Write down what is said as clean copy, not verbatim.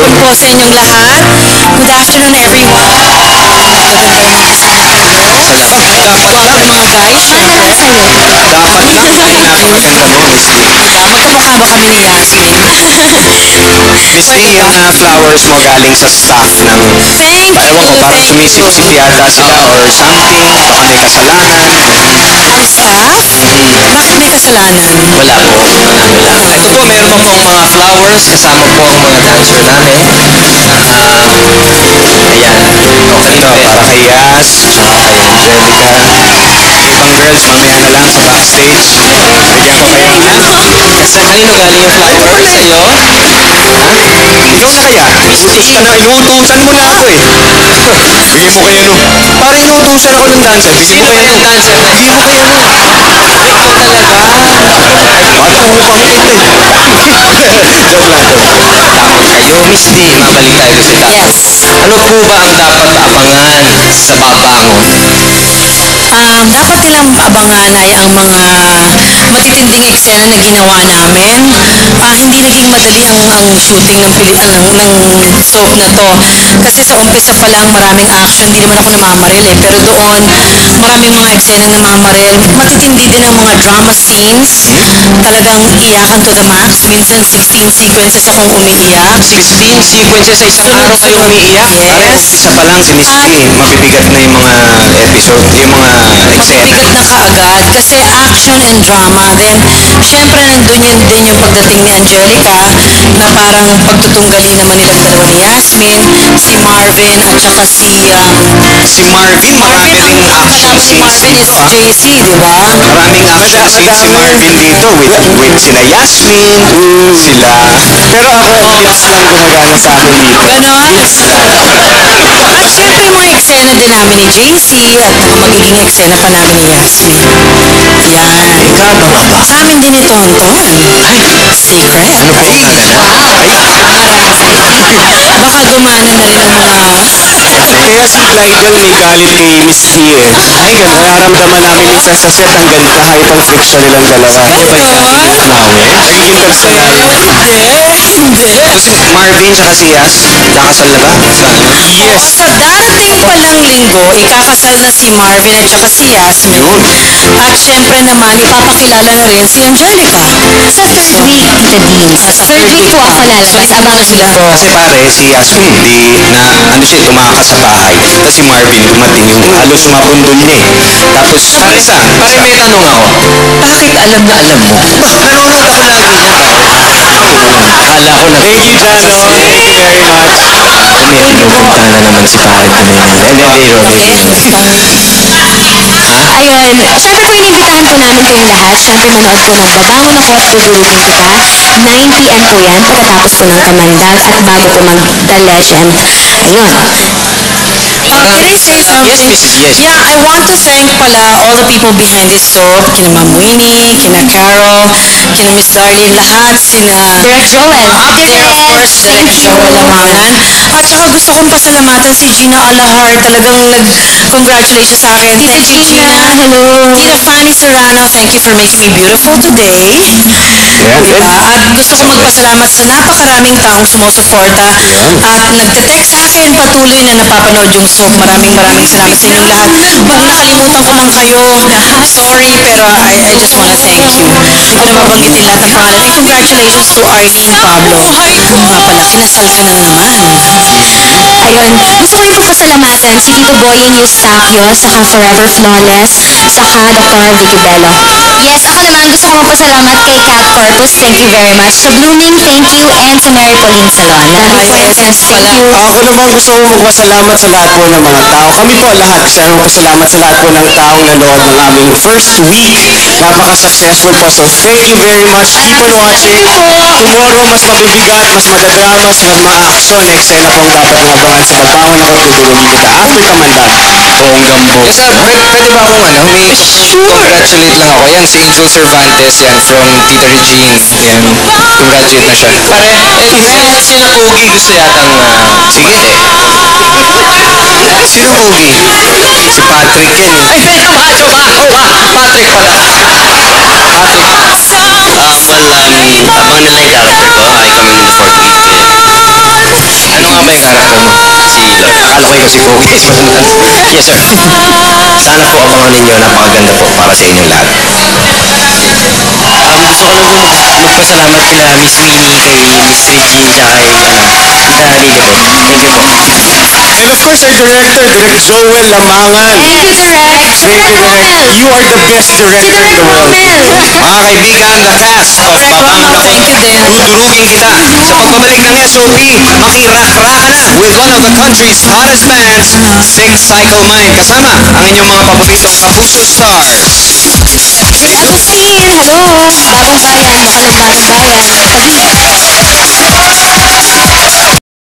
hapon po sa inyong lahat. Good afternoon, everyone. Sa labas. Dapat lang. Mga guys, syempre. Dapat lang. Ay, napakaganda mo, Miss Lee. Magkamukha ba kami ni Yasmin? Miss Lee, yung flowers mo galing sa staff ng... Thank you. Ewan ko, parang sumisip-sip yata sila or something. Baka may kasalanan. Ang staff? Bakit may kasalanan? Wala po. Wala. Ito po, meron pa pong mga flowers. Kasama po ang mga dancer namin. Ayan. Ito, para kay Yas, tsaka kay Angelica. Ibang girls, mamaya na lang sa backstage. Bigyan ko kayo na. Sa kanino galing yung flowers? Sa'yo? Ikaw na kaya? Inutos ka na. Inuutusan mo na ako eh. Bigyan mo kaya no. Para inuutusan ako ng dancer. Bigyan mo kaya no. Dancer? Bigyan mo kaya no. Ikaw talaga. Baka mukha mo ito eh. Joke lang, joke lang. Tama kayo, Miss D. Mabalik tayo sa topic. Yes. Ano po ba ang dapat abangan sa babangon? Dapat nilang abangan ay ang mga matitinding eksena na ginawa namin. Hindi naging madali ang shooting ng soap na to. Kasi sa umpisa pa lang maraming action, hindi naman ako namamaril eh. Pero doon, maraming mga eksena na namamaril. Matitindi din ang mga drama scenes. Talagang iyakan to the max. Minsan 16 sequences akong umiiyak. 16 sequences sa isang araw kayo umiiyak? Yes. Parang umpisa pa lang si Miss D. Mabibigat na yung mga episode, yung mga eksena. Mabibigat na kaagad kasi action and drama. Then, syempre nandun yun din yung pagdating ni Angelica na parang pagtutunggali naman nilang dalawa ni Yasmin, si Marvin at saka Si Marvin, marami ring action si scenes Marvin is dito. JC, di ba? Maraming action scenes si Marvin dito with sila Yasmin, sila... Pero ako, lips lang gumagana sa akin dito. Ganon? At syempre yung mga eksena din namin ni JC at magiging eksena pa namin ni Yasmin. Yan. Ikaba nga ba? Sa amin din ito, Anton. Secret. Ano po ang Baka gumana na rin ang mga... Kaya si Glidel may galit kay Miss T eh. Ay, ganun. Nararamdaman namin minsan sa set ang ganda kahit ang friction nilang dalawa. Nagiging personal. Hindi. Si Marvin tsaka si Yas, nakasal na ba? Yes. Sa darating palang linggo, ikakasal na si Marvin at saka si Yasmin. At syempre naman, ipapakilala na rin si Angelica. Sa third week, Tita Dean. Sa Third week po ako lalabas. Abangan sila. niyo po. Kasi pare, si Yasmin, di na, ano siya, tumakas sa bahay. Tapos si Marvin, dumating yung halos mabundol niya eh. Tapos, pare may tanong ako. Bakit alam na alam mo? Nanonood ako lagi niya, pare. Akala ko na. Thank you, Jano. Thank you very much. Pinupunta na naman si pare Tumena. Ayun. Siyempre po inimbitahan po namin kayong lahat. Siyempre manood po ng Babangon Ako at Guguluhin Kita. 9 p.m. po yan pagkatapos po ng Kamandag at bago po mag-The Legend. Ayun. Can I say something? Yes, Mrs. Yes. Yeah, I want to thank pala all the people behind this soap. Kina Ma'am Winnie, kina Carol, kina Miss Darlene, lahat. Sina... Direct Joel. There, of course, Direk Joel Lamangan. At saka gusto kong pasalamatan si Gina Alahar. Talagang nag-congratulations sa akin. Tita Thank you, Gina, hello. Tita Fanny Serrano, thank you for making me beautiful today. Diba? At gusto kong magpasalamat sa napakaraming taong sumusuporta at nagte-text sa akin patuloy na napapanood yung soap. Maraming salamat sa inyong lahat. Kung nakalimutan ko man kayo, sorry, pero I just wanna thank you. Hindi ko na mabanggitin lahat ng pangalan. And congratulations to Arlene Pablo. Nga pala, kinasal ka na naman. Ayun. Gusto ko rin po pasalamatan si Tito Boying Eustachio, saka Forever Flawless, saka Dr. Vicky Bello. Yes, ako naman gusto ko magpasalamat kay Cat Corpus. Thank you very much. Sa Blooming, thank you. And sa Mary Pauline Salon. Dami po yung thank you. Ako naman gusto ko magpasalamat sa lahat po ng mga tao. Kami po lahat. Gusto ko magpasalamat sa lahat po ng taong nanood ng aming first week. Napaka-successful po. So thank you very much. Keep on watching. Tomorrow, mas mabibigat, mas madadrama, mas ma-action. Eksena po ang dapat ng abangan sa Babangon Ako at Guguluhin Kita. After Kamandag. Bonggang bongga. Yes, pwede ba akong congratulate lang ako. Yan, si Angel Cervantes yan from Tita Regine. Yan, congratulate na siya. Pare, sino Pogi gusto yatang, sige. Sino Pogi? Si Patrick yan eh. Ay, medyo macho ba? Patrick pala. Patrick. Abangan nila yung character ko. I come in the fourth week. yung character mo? Si Lord. Akala ko ikaw si Pogi. Yes, sir. Sana po abangan ninyo. Napakaganda po para sa inyong lahat. Gusto ko lang po magpasalamat kila Miss Minnie, kay Miss Regine, tsaka kay Tita Lily po. Thank you po. And of course, our director, Direk Joel Lamangan. Thank you, Direct. Thank you, Direk. You are the best director in the world. Mga kaibigan, the cast of Babang Dako. Thank you din. Dudurugin kita sa pagbabalik ng SOP. Makirak-raka na with one of the country's hottest bands, Six Cycle Mind. Kasama ang inyong mga paboritong Kapuso Stars. Miss Agustin, hello. Bagong bayan, Makalog Bagong Bayan. Tabi.